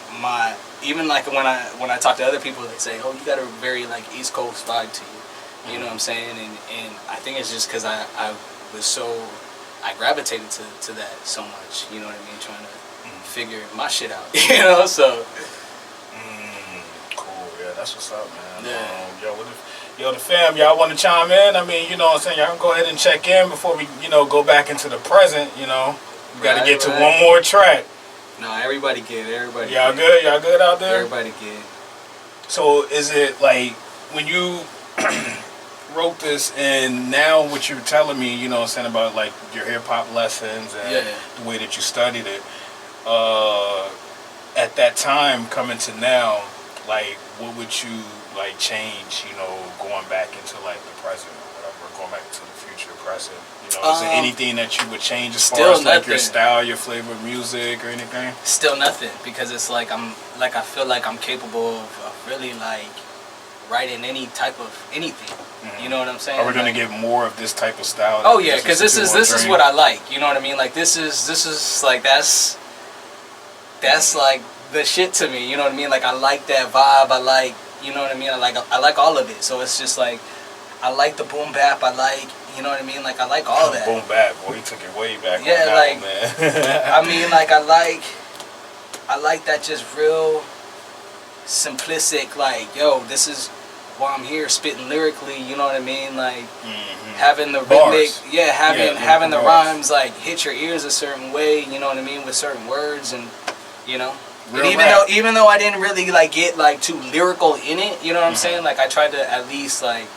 even like when I talk to other people, they say, oh, you got a very like East Coast vibe to you. You know what I'm saying? And I think it's just because I gravitated to that so much, you know what I mean, trying to figure my shit out, you know, so. Cool, yeah, that's what's up, man. Yeah. The fam, y'all want to chime in? I mean, you know what I'm saying, y'all can go ahead and check in before we, you know, go back into the present, you know. We got to get to one more track. No, everybody good, everybody Y'all good. Good? Y'all good out there? Everybody good. So is it like, when you wrote this and now what you're telling me, you know what I'm saying, about like your hip hop lessons and the way that you studied it, at that time coming to now, like what would you like change, you know, going back into like the present or whatever, going back to the future present, you know, is there anything that you would change as far as like your style, your flavor of music or anything? Still nothing, because it's like I feel like I'm capable of really like writing any type of anything. You know what I'm saying? Are we gonna get more of this type of style? Oh yeah, because this is what I like. You know what I mean? Like this is like that's like the shit to me. You know what I mean? Like I like that vibe. I like, you know what I mean? I like all of it. So it's just like I like the boom bap. I like, you know what I mean? Like I like all that. Boom bap, boy, he took it way back. Yeah, on that like one, man. I mean, like I like that just real simplistic. Like, yo, this is why I'm here spitting lyrically, you know what I mean? Like having the rhythmic, having the rhymes like hit your ears a certain way, you know what I mean, with certain words, and you know. And even though I didn't really like get like too lyrical in it, you know what I'm saying? Like I tried to at least like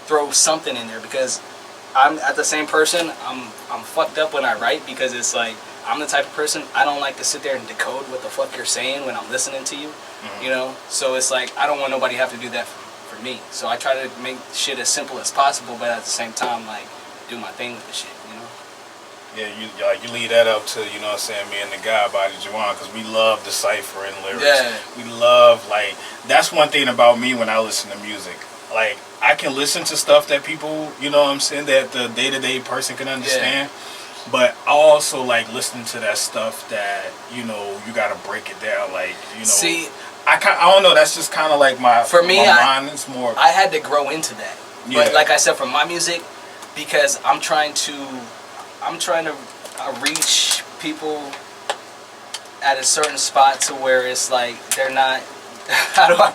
throw something in there, because I'm at the same person. I'm fucked up when I write, because it's like I'm the type of person, I don't like to sit there and decode what the fuck you're saying when I'm listening to you, you know. So it's like I don't want nobody to have to do that for me. So I try to make shit as simple as possible, but at the same time, like, do my thing with the shit, you know? Yeah, you leave that up to, you know what I'm saying, me and the guy, Body Juwan, because we love deciphering lyrics. Yeah. We love, like, that's one thing about me when I listen to music. Like, I can listen to stuff that people, you know what I'm saying, that the day-to-day person can understand. Yeah. But I also like listening to that stuff that, you know, you gotta break it down. Like, you know. See, I don't know, that's just kind of like for me, my mind is more. I had to grow into that. Yeah. But like I said, for my music, because I'm trying to reach people at a certain spot to where it's like they're not. How do I?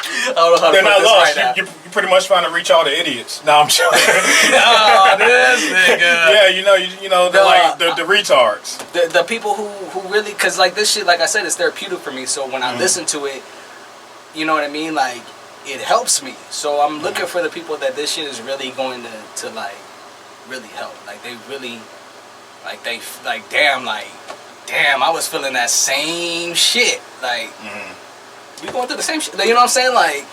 I don't know how to they're put not this lost. right now. You're pretty much trying to reach all the idiots. No, I'm joking. Oh, this nigga. Yeah, you know, the retards. The people who really, cause like this shit, like I said, it's therapeutic for me. So when I listen to it, you know what I mean, like it helps me. So I'm looking for the people that this shit is really going to like really help. Like they really, damn, I was feeling that same shit. Like we going through the same shit. You know what I'm saying? Like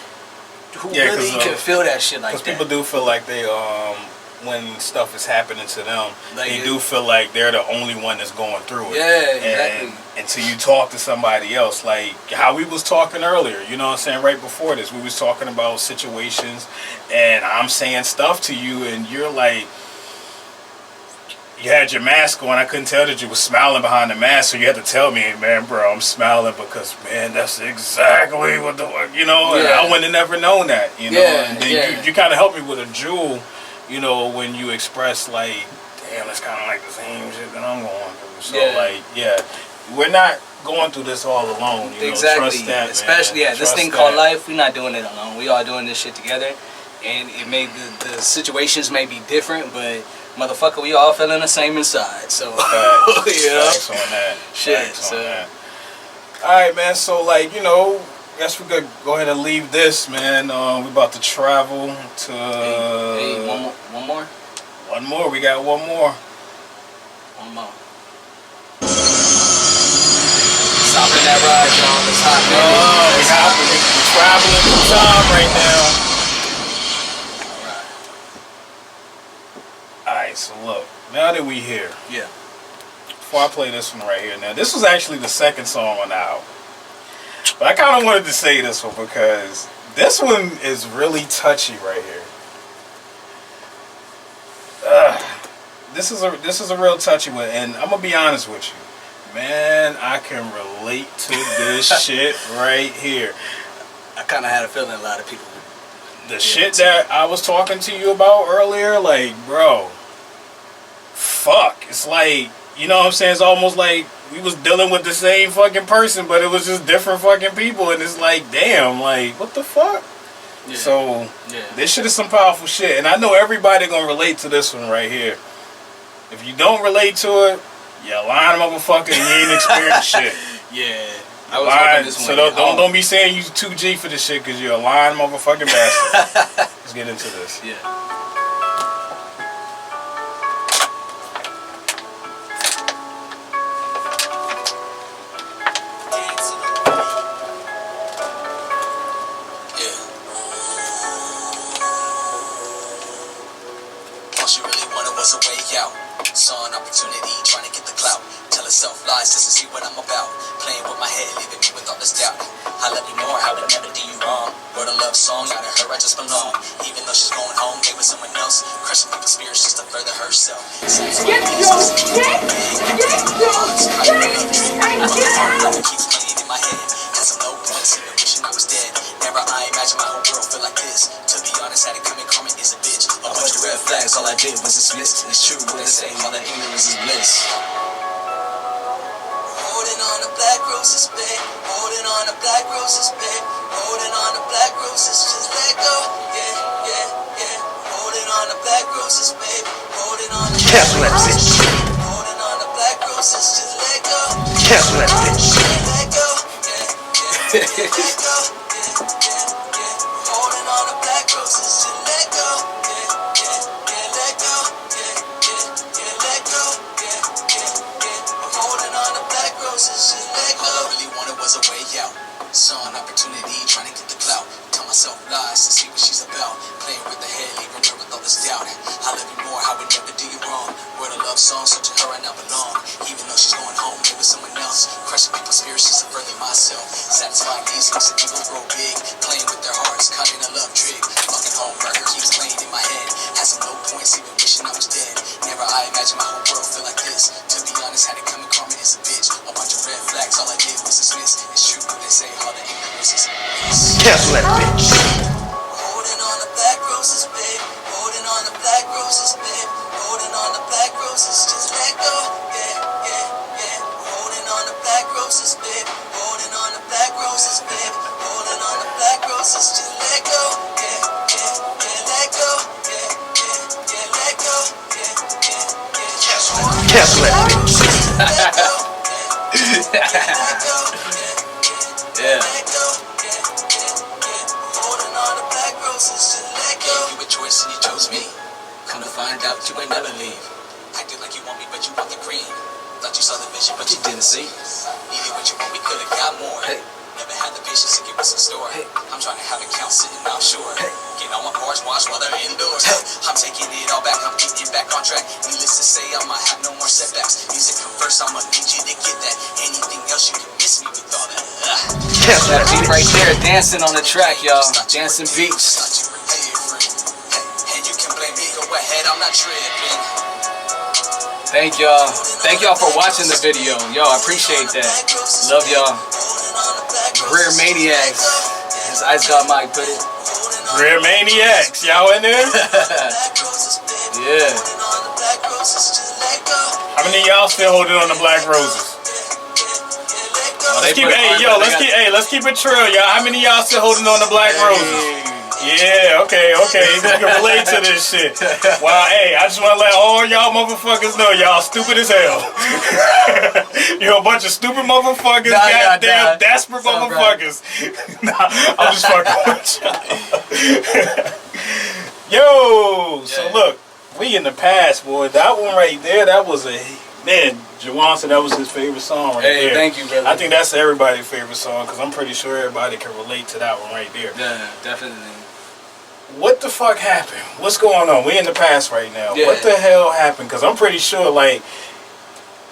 who really can feel that shit like that? Because people do feel like they when stuff is happening to them, like they do feel like they're the only one that's going through it. Yeah, exactly. And until you talk to somebody else, like how we was talking earlier, you know what I'm saying, right before this, we was talking about situations, and I'm saying stuff to you, and you're like, you had your mask on, I couldn't tell that you were smiling behind the mask, so you had to tell me, man, bro, I'm smiling because, man, that's exactly what the, you know, and I wouldn't have never known that, you know, and then you kind of helped me with a jewel, you know, when you express, like, damn, it's kind of like the same shit that I'm going through, so, like, we're not going through this all alone, you know, trust that, especially, man. This thing called life, we're not doing it alone, we all doing this shit together, and it may, the situations may be different, but motherfucker, we all feeling the same inside, so Facts on that. Shit. Facts on that. Alright, man, so like, you know, I guess we could go ahead and leave this, man. We about to travel to hey, one more? One more, we got one more. One more. Stopping that ride, y'all. It's hot, man. We're traveling through time right now. So look, now that we here, before I play this one right here, now this was actually the second song on the album, but I kind of wanted to say this one because this one is really touchy right here. This is a real touchy one, and I'm gonna be honest with you, man. I can relate to this shit right here. I kind of had a feeling a lot of people. The shit that I was talking to you about earlier, like, bro. Fuck, it's like, you know what I'm saying, it's almost like we was dealing with the same fucking person, but it was just different fucking people, and it's like, damn, like, what the fuck? So this shit is some powerful shit, and I know everybody gonna relate to this one right here. If you don't relate to it, you're a lying motherfucker and you ain't experienced shit. I was hoping this so don't be saying you 2G for this shit, because you're a lying motherfucking bastard. Let's get into this. was a way out. Saw an opportunity, trying to get the clout. Tell herself lies just to see what I'm about. Playing with my head, leaving me with all this doubt. I love you more, I would never do you wrong. Wrote a love song, out of her I just belong. Even though she's going home, gave with someone else. Crushing people's spirits just to further herself. Keeps playing in my head. Cause I'm no points, even wishing I was dead. Never I imagined my whole world feel like this. To be honest, had it coming, karma is a bitch. A bunch of red flags, all I did was dismiss. It's true what they say, all that ignorance is bliss. Holding on to black roses, babe. Holding on to black roses, babe. Holding on to black roses, just let go. Yeah, yeah, yeah. Holding on to black roses, babe. Holding on to black roses. Holding on to black roses, just let go. Cancel that bitch. Let go. Yeah, yeah, yeah. Let go. Yeah, yeah, yeah. Holding on to black roses, just let go. Yeah, yeah, yeah. Let go. Yeah, yeah, yeah. Let go. Yeah, yeah, yeah. I'm holding on to black roses, just let go. All I really wanted was a way out. Saw an opportunity, trying to get the clout. Tell myself lies, honest and see what she's about. Playing with the head, leaving her with all this doubt. I love you more, I would never do you wrong. Wrote a love song, so to her I now belong. Even though she's going home, live with someone else. Crushing people's spirits just to further myself. Satisfying these looks that people grow big. Playing with their hearts, caught in a love trick. Fucking home murder keeps playing in my head. Had some low points, even wishing I was dead. Never I imagined my whole world feel like this. To be honest, had it coming, karma is a bitch. A bunch of red flags, all I did was dismiss. It's true what they say, all the ignorance is bliss. Cancel that bitch. Holding on to black roses, babe. Holding on to black roses, babe. Holding on to black roses, just let go. Yeah, yeah, yeah. Holding on to black roses, babe. Holding on to black roses, babe. Holding on to black roses, just let go. Yeah, yeah, yeah, let go. Yeah, yeah, yeah, let go. Yeah, yeah, yeah. Cancel that bitch. Let go. Yeah. Holding on to black roses, just let go. Gave you a choice and you chose me. Come to find out you ain't never leave. Acted like you want me, but you want the green. Thought you saw the vision, but you didn't see. Needed what you want, we could've got more. Hey. Never had the patience to give us a store. Hey. I'm trying to have it count sitting offshore. Hey. Getting all my bars washed while they're indoors. Hey. I'm taking it all back, I'm getting back on track. Needless to say, I might have no more setbacks. Music come first, I'ma need you to get that. Anything else, you can miss me with all that. Cancel That that beat bitch. right there, dancing on the track, y'all. Dancing beats. And you can blame me, go ahead, I'm not tripping. Thank y'all. Thank y'all for watching the video. Yo, I appreciate that. Love y'all. Greer Maniacs, as ICEGOD MIke put it. Rare Maniacs, y'all in there? Yeah. How many of y'all still holding on to black roses? They Let's keep, put hey, on, yo, but let's they keep, hey, let's keep it trill, y'all. How many of y'all still holding on to black roses? Yeah, okay. You can relate to this shit. Wow, hey, I just want to let all y'all motherfuckers know y'all stupid as hell. You're a bunch of stupid motherfuckers, goddamn desperate motherfuckers. Nah, I'm just fucking with y'all. Yo, so look, we in the past, boy. That one right there, that was a, man, Jawan said that was his favorite song right there. Hey, thank you, brother. I think that's everybody's favorite song because I'm pretty sure everybody can relate to that one right there. Yeah, definitely. What the fuck happened? What's going on? We in the past right now. Yeah. What the hell happened? Because I'm pretty sure, like,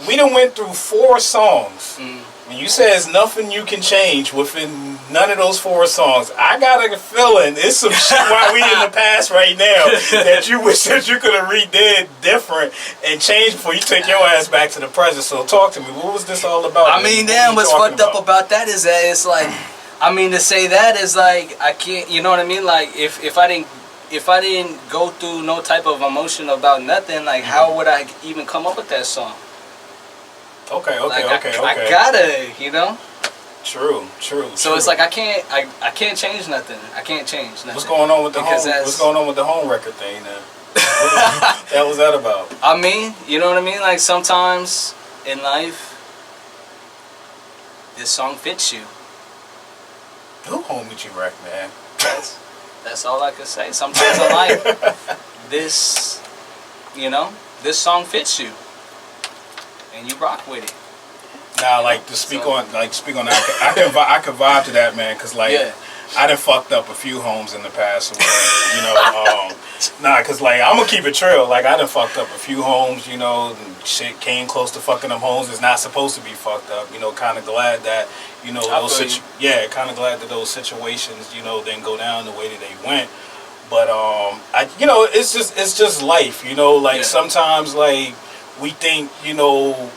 we done went through 4 songs. And you said there's nothing you can change within none of those 4 songs. I got a feeling it's some shit while we in the past right now that you wish that you could have redid different and changed before you take your ass back to the present. So talk to me. What was this all about? I mean, damn, what's fucked up about that is that it's like, I mean, to say that is like, I can't, you know what I mean? Like, if I didn't go through no type of emotion about nothing, like, how would I even come up with that song? Okay. I gotta, you know? True. So it's like I can't change nothing. I can't change nothing. What's going on with the Because home? What's going on with the home record thing then? What was that about? I mean, you know what I mean? Like, sometimes in life, this song fits you. Who home with you, wreck, man? That's all I can say. Sometimes in life, this song fits you, and you rock with it. Nah, like to speak on that, I can vibe to that, man, cause like I done fucked up a few homes in the past, or whatever, you know. Nah, cause like I'm gonna keep it real. Like I done fucked up a few homes, you know. And shit came close to fucking them homes. It's not supposed to be fucked up, you know. Kind of glad that kind of glad that those situations, you know, didn't go down the way that they went. But it's just life, you know. Like sometimes, like we think, you know.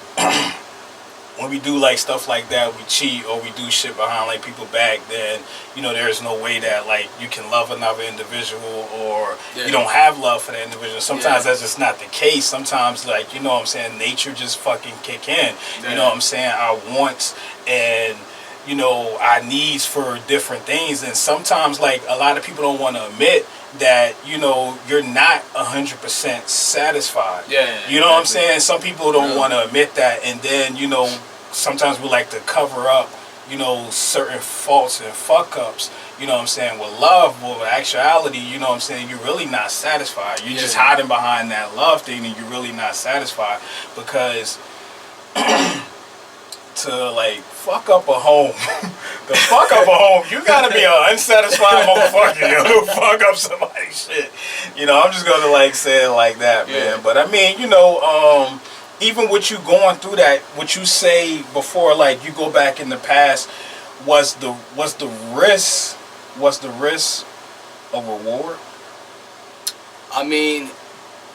When we do like stuff like that, we cheat or we do shit behind like people back, then you know there's no way that like you can love another individual or you don't have love for that individual. Sometimes that's just not the case. Sometimes, like, you know what I'm saying, nature just fucking kick in. You know what I'm saying? Our wants and, you know, our needs for different things. And sometimes, like, a lot of people don't want to admit that, you know, you're not 100% satisfied. You know what I'm saying? Some people don't want to admit that, and then, you know, sometimes we like to cover up, you know, certain faults and fuck ups, you know what I'm saying, with love. Well, in actuality, you know what I'm saying, you're really not satisfied. You're just hiding behind that love thing, and you're really not satisfied because to like fuck up a home. The fuck up a home, you gotta be an unsatisfied motherfucker, yo, to fuck up somebody's shit. You know, I'm just gonna like say it like that, man. But I mean, you know, even with you going through that, what you say before, like you go back in the past, was the risk a reward? I mean,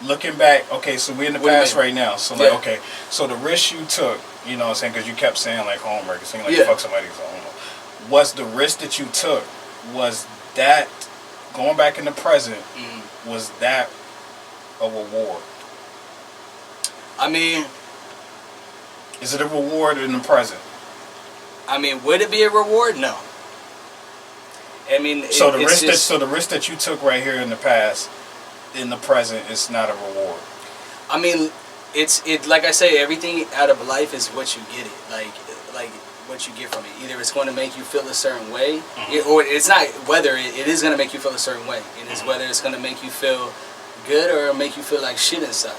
looking back, okay, so we're in the past right now. So like, okay, so the risk you took, you know what I'm saying, because you kept saying like homework, it seemed like you fuck somebody's homework. Was the risk that you took, was that, going back in the present, was that a reward? I mean, is it a reward in the present? I mean, would it be a reward? No. I mean, so the risk that you took right here in the past, in the present, is not a reward. I mean, it's like I say, everything out of life is what you get it, like what you get from it. Either it's going to make you feel a certain way, or it's not whether it is going to make you feel a certain way. It is whether it's going to make you feel good or make you feel like shit inside.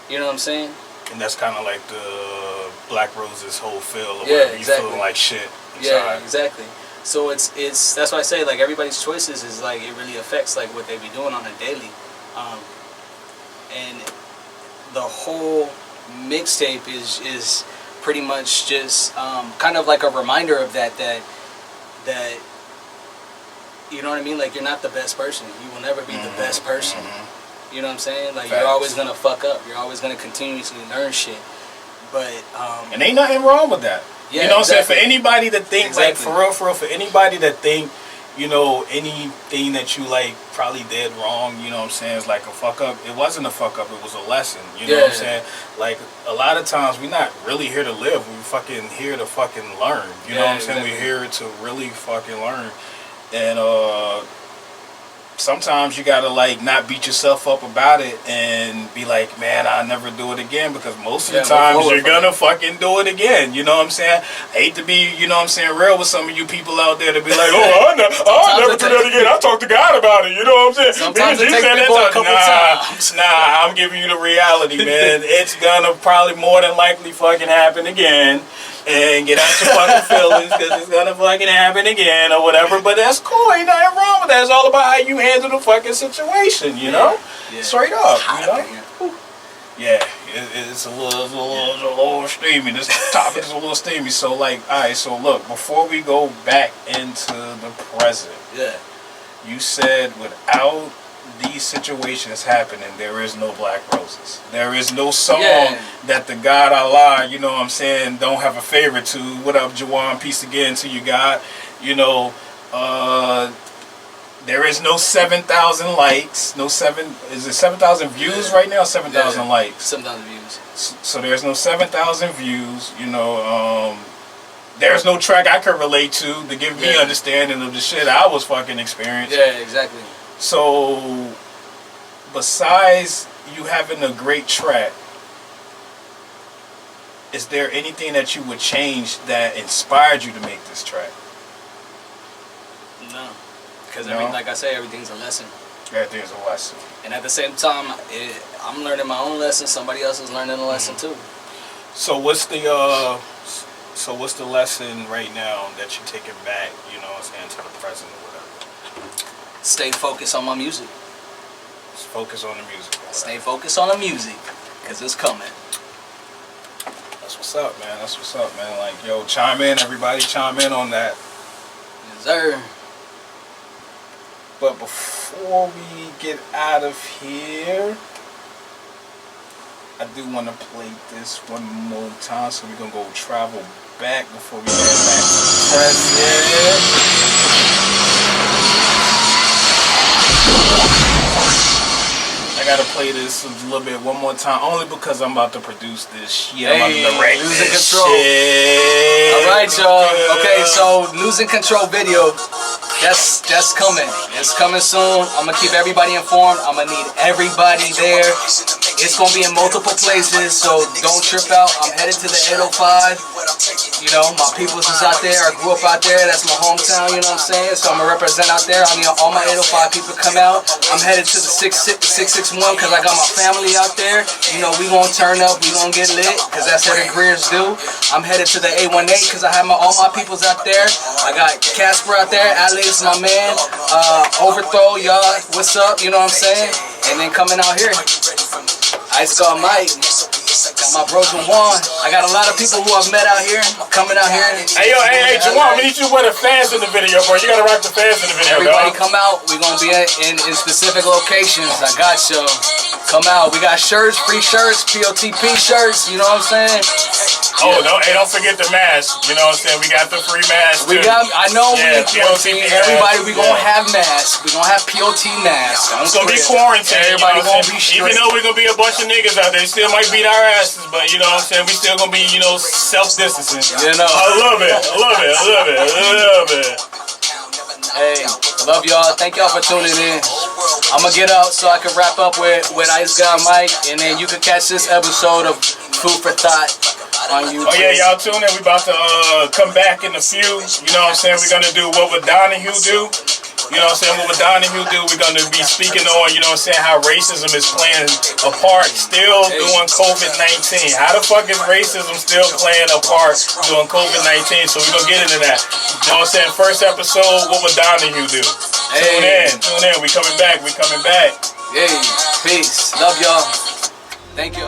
You know what I'm saying? And that's kind of like the Black Rose's whole feel, or exactly. You feeling like shit inside. Yeah, exactly. So it's that's why I say, like, everybody's choices is like, it really affects like what they be doing on a daily, and the whole mixtape is pretty much just kind of like a reminder of that you know what I mean, like, you're not the best person, you will never be the best person, you know what I'm saying, like, you're always gonna fuck up, you're always gonna continuously learn shit, but and ain't nothing wrong with that. Yeah, you know what I'm saying? For anybody that think, like, for real, for anybody that think, you know, anything that you, like, probably did wrong, you know what I'm saying, is like a fuck up. It wasn't a fuck up, it was a lesson, you know what I'm saying? Like, a lot of times we're not really here to live, we're fucking here to fucking learn, you know what I'm saying? We're here to really fucking learn. And, sometimes you gotta, like, not beat yourself up about it and be like, man, I'll never do it again, because most of the times you're gonna fucking do it again, you know what I'm saying? I hate to be, you know what I'm saying, real with some of you people out there to be like, oh, I'll never do that again, I talked to God about it, you know what I'm saying? Sometimes it takes people a couple times. Nah, I'm giving you the reality, man. It's gonna probably more than likely fucking happen again. And get out your fucking feelings, because it's gonna fucking happen again or whatever. But that's cool. Ain't nothing wrong with that. It's all about how you handle the fucking situation, you know? Yeah. Straight up, you know? Yeah, it's a little steamy. This topic is a little steamy. So, like, all right, so look, before we go back into the present, you said without these situations happening, there is no Black Roses. There is no song that the God Allah, you know what I'm saying, don't have a favorite to. What up, Jawan? Peace again to you, God. You know, there is no 7,000 likes. Is it 7,000 views right now? 7,000 likes. 7,000 views. So there's no 7,000 views. You know, there's no track I could relate to give me understanding of the shit I was fucking experiencing. Yeah, exactly. So, besides you having a great track, is there anything that you would change that inspired you to make this track? No. Because, like I say, everything's a lesson. Everything's a lesson. And at the same time, I'm learning my own lesson. Somebody else is learning a lesson too. So what's the lesson right now that you're taking back, you know what I'm saying, to the present or whatever? Stay focused on my music. Just focus on the music. Stay focused on the music, because it's coming. That's what's up, man. That's what's up, man. Like, yo, chime in. Everybody chime in on that. Yes, sir. But before we get out of here, I do want to play this one more time. So we're going to go travel back before we get back to the present. I gotta play this a little bit one more time, only because I'm about to produce this shit. I'm about to direct this shit. Alright, y'all. Okay, so Losing Control video, that's coming. It's coming soon. I'm gonna keep everybody informed. I'm gonna need everybody there. It's gonna be in multiple places, so don't trip out. I'm headed to the 805. You know, my peoples is out there. I grew up out there. That's my hometown, you know what I'm saying? So I'm gonna represent out there. I need all my 805 people to come out. I'm headed to the 661 because I got my family out there. You know, we gonna turn up. We gonna get lit because that's what the Greers do. I'm headed to the 818 because I have all my peoples out there. I got Casper out there. Alex, my man. Overthrow, y'all. What's up? You know what I'm saying? And then coming out here, ICEGOD MIke. Got my bro Jawan. I got a lot of people who I've met out here, coming out here. Hey, Jawan, we need you to wear the fans in the video, bro. You gotta rock the fans in the video, Everybody dog. come out. We're gonna be in specific locations. I got you. Come out. We got shirts, free shirts, POTP shirts. You know what I'm saying? Oh, don't forget the mask. You know what I'm saying? We got the free mask too. I know Yeah, we in quarantine. Everybody, we gonna have masks. We gonna have POT masks. It's gonna be quarantine. Everybody you know gonna be straight. Even though we're gonna be a bunch of niggas out there, still might beat our asses, but you know what I'm saying? We still gonna be, self-distancing. You know. I love it. Hey, love y'all. Thank y'all for tuning in. I'm gonna get out so I can wrap up with ICEGOD MIke, and then you can catch this episode of Food for Thought on YouTube. Oh yeah, y'all tune in. We about to come back in a few. You know what I'm saying? We're gonna do what would Donahue do. You know what I'm saying? What would Donahue do? We're gonna be speaking on, you know what I'm saying, how racism is playing a part still during COVID-19. How the fuck is racism still playing a part during COVID-19? So we're gonna get into that. You know what I'm saying? First episode, what would Donahue do? Hey. Tune in. We coming back. Hey, peace. Love y'all. Thank you.